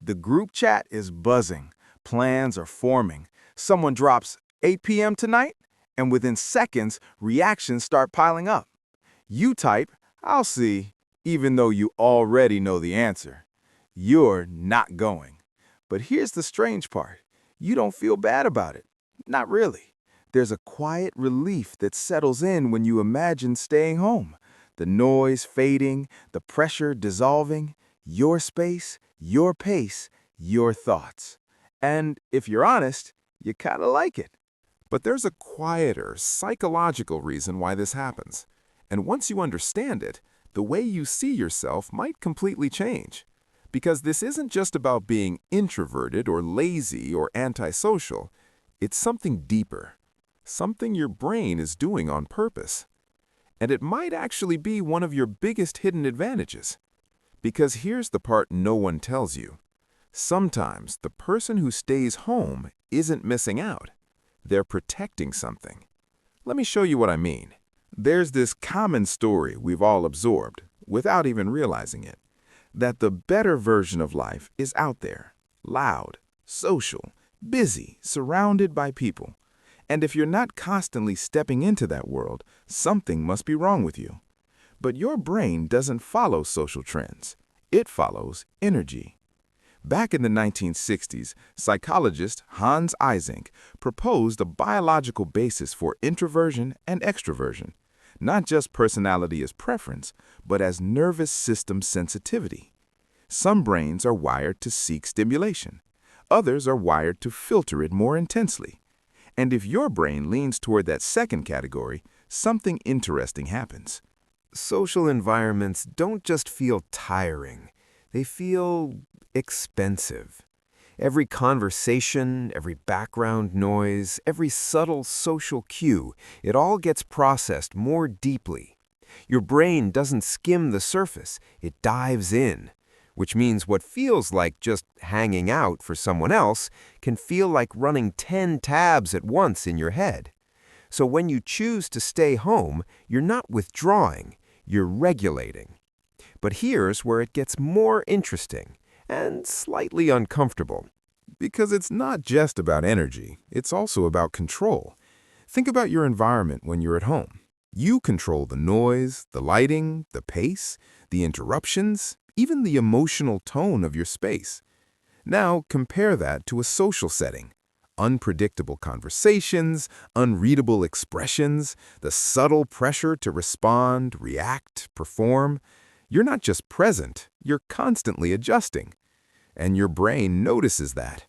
The group chat is buzzing. Plans are forming. Someone drops 8 p.m. tonight, and within seconds, reactions start piling up. You type, I'll see, even though you already know the answer. You're not going. But here's the strange part. You don't feel bad about it. Not really. There's a quiet relief that settles in when you imagine staying home. The noise fading, the pressure dissolving, your space, your pace, your thoughts. And if you're honest, you kind of like it. But there's a quieter, psychological reason why this happens. And once you understand it, the way you see yourself might completely change. Because this isn't just about being introverted or lazy or antisocial. It's something deeper, something your brain is doing on purpose. And it might actually be one of your biggest hidden advantages. Because here's the part no one tells you. Sometimes the person who stays home isn't missing out. They're protecting something. Let me show you what I mean. There's this common story we've all absorbed, without even realizing it, that the better version of life is out there, loud, social, busy, surrounded by people. And if you're not constantly stepping into that world, something must be wrong with you. But your brain doesn't follow social trends. It follows energy. Back in the 1960s, psychologist Hans Eysenck proposed a biological basis for introversion and extroversion, not just personality as preference, but as nervous system sensitivity. Some brains are wired to seek stimulation. Others are wired to filter it more intensely. And if your brain leans toward that second category, something interesting happens. Social environments don't just feel tiring. They feel expensive. Every conversation, every background noise, every subtle social cue, it all gets processed more deeply. Your brain doesn't skim the surface, it dives in, which means what feels like just hanging out for someone else can feel like running 10 tabs at once in your head. So when you choose to stay home, you're not withdrawing, you're regulating. But here's where it gets more interesting and slightly uncomfortable. Because it's not just about energy, it's also about control. Think about your environment when you're at home. You control the noise, the lighting, the pace, the interruptions, even the emotional tone of your space. Now compare that to a social setting. Unpredictable conversations, unreadable expressions, the subtle pressure to respond, react, perform. You're not just present, you're constantly adjusting. And your brain notices that.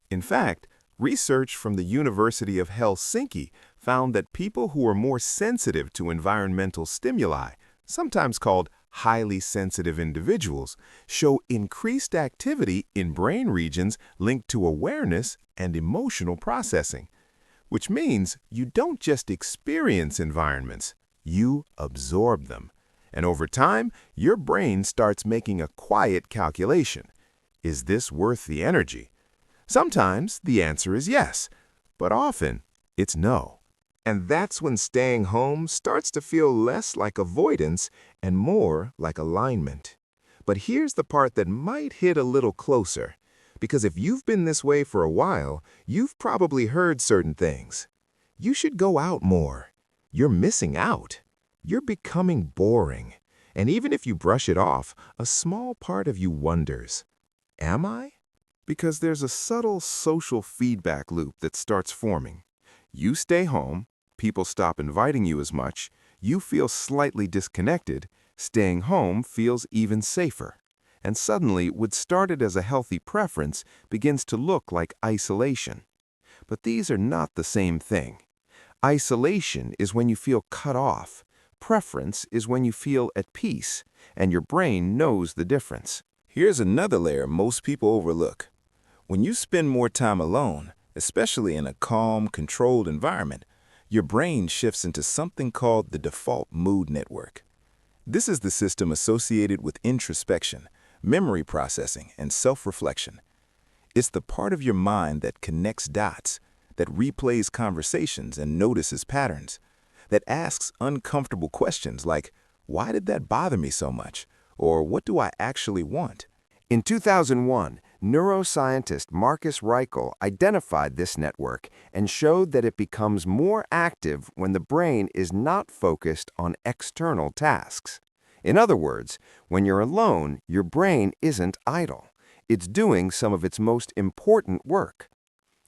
In fact, research from the University of Helsinki found that people who are more sensitive to environmental stimuli, sometimes called highly sensitive individuals, show increased activity in brain regions linked to awareness and emotional processing. Which means you don't just experience environments, you absorb them. And over time, your brain starts making a quiet calculation. Is this worth the energy? Sometimes the answer is yes, but often it's no. And that's when staying home starts to feel less like avoidance and more like alignment. But here's the part that might hit a little closer. Because if you've been this way for a while, you've probably heard certain things. You should go out more. You're missing out. You're becoming boring. And even if you brush it off, a small part of you wonders, am I? Because there's a subtle social feedback loop that starts forming. You stay home, people stop inviting you as much, you feel slightly disconnected, staying home feels even safer. And suddenly, what started as a healthy preference begins to look like isolation. But these are not the same thing. Isolation is when you feel cut off. Preference is when you feel at peace, and your brain knows the difference. Here's another layer most people overlook. When you spend more time alone, especially in a calm, controlled environment, your brain shifts into something called the default mood network. This is the system associated with introspection, memory processing, and self-reflection. It's the part of your mind that connects dots, that replays conversations and notices patterns, that asks uncomfortable questions like, why did that bother me so much? Or what do I actually want? In 2001, Neuroscientist Marcus Reichel identified this network and showed that it becomes more active when the brain is not focused on external tasks. In other words, when you're alone, your brain isn't idle. It's doing some of its most important work.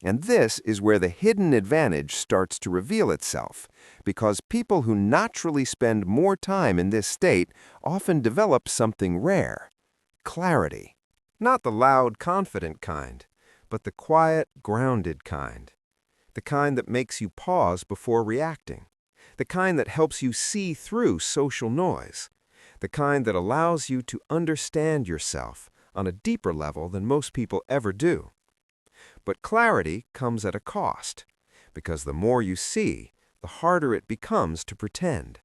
And this is where the hidden advantage starts to reveal itself, because people who naturally spend more time in this state often develop something rare: clarity. Not the loud, confident kind, but the quiet, grounded kind. The kind that makes you pause before reacting. The kind that helps you see through social noise. The kind that allows you to understand yourself on a deeper level than most people ever do. But clarity comes at a cost, because the more you see, the harder it becomes to pretend.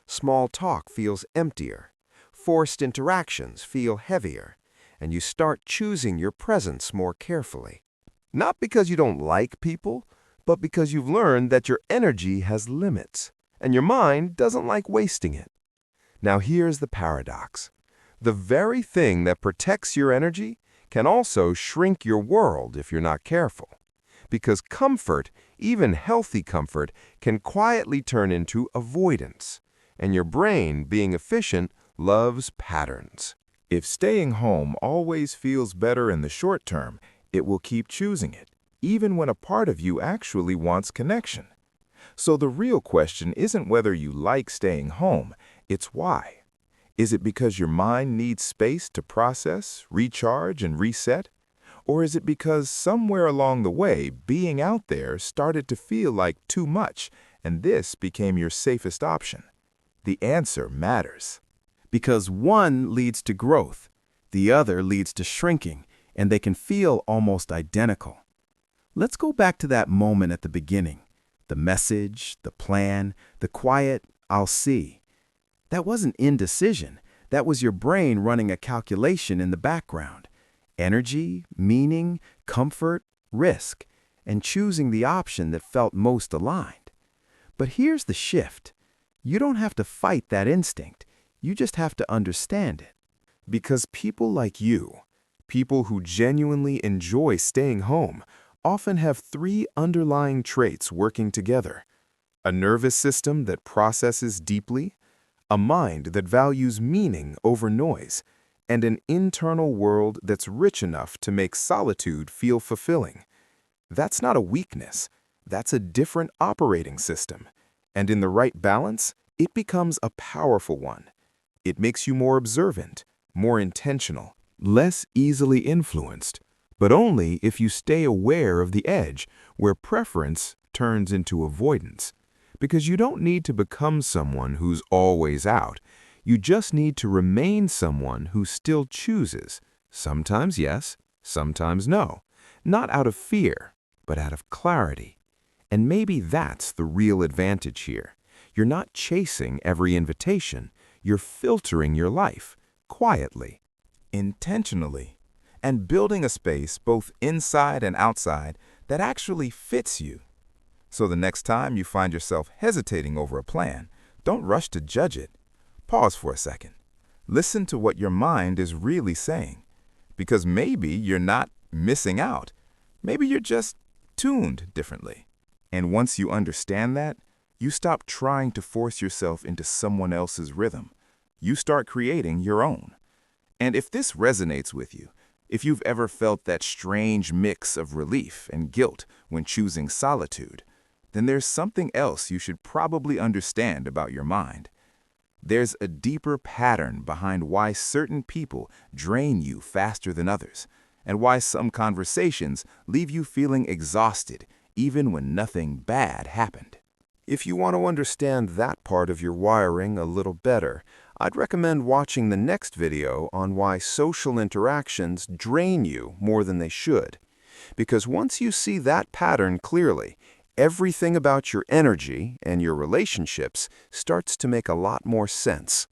Small talk feels emptier. Forced interactions feel heavier, and you start choosing your presence more carefully. Not because you don't like people, but because you've learned that your energy has limits, and your mind doesn't like wasting it. Now here's the paradox. The very thing that protects your energy can also shrink your world if you're not careful. Because comfort, even healthy comfort, can quietly turn into avoidance. And your brain, being efficient, loves patterns. If staying home always feels better in the short term, it will keep choosing it, even when a part of you actually wants connection. So the real question isn't whether you like staying home, it's why. Is it because your mind needs space to process, recharge, and reset? Or is it because somewhere along the way, being out there started to feel like too much, and this became your safest option? The answer matters. Because one leads to growth, the other leads to shrinking, and they can feel almost identical. Let's go back to that moment at the beginning. The message, the plan, the quiet, "I'll see." That wasn't indecision. That was your brain running a calculation in the background. Energy, meaning, comfort, risk, and choosing the option that felt most aligned. But here's the shift. You don't have to fight that instinct. You just have to understand it. Because people like you, people who genuinely enjoy staying home, often have three underlying traits working together: a nervous system that processes deeply, a mind that values meaning over noise, and an internal world that's rich enough to make solitude feel fulfilling. That's not a weakness. That's a different operating system. And in the right balance, it becomes a powerful one. It makes you more observant, more intentional, less easily influenced, but only if you stay aware of the edge where preference turns into avoidance. Because you don't need to become someone who's always out. You just need to remain someone who still chooses. Sometimes yes, sometimes no. Not out of fear, but out of clarity. And maybe that's the real advantage here. You're not chasing every invitation. You're filtering your life, quietly, intentionally, and building a space both inside and outside that actually fits you. So the next time you find yourself hesitating over a plan, don't rush to judge it. Pause for a second. Listen to what your mind is really saying. Because maybe you're not missing out. Maybe you're just tuned differently. And once you understand that, you stop trying to force yourself into someone else's rhythm. You start creating your own. And if this resonates with you, if you've ever felt that strange mix of relief and guilt when choosing solitude, then there's something else you should probably understand about your mind. There's a deeper pattern behind why certain people drain you faster than others, and why some conversations leave you feeling exhausted even when nothing bad happened. If you want to understand that part of your wiring a little better, I'd recommend watching the next video on why social interactions drain you more than they should. Because once you see that pattern clearly, everything about your energy and your relationships starts to make a lot more sense.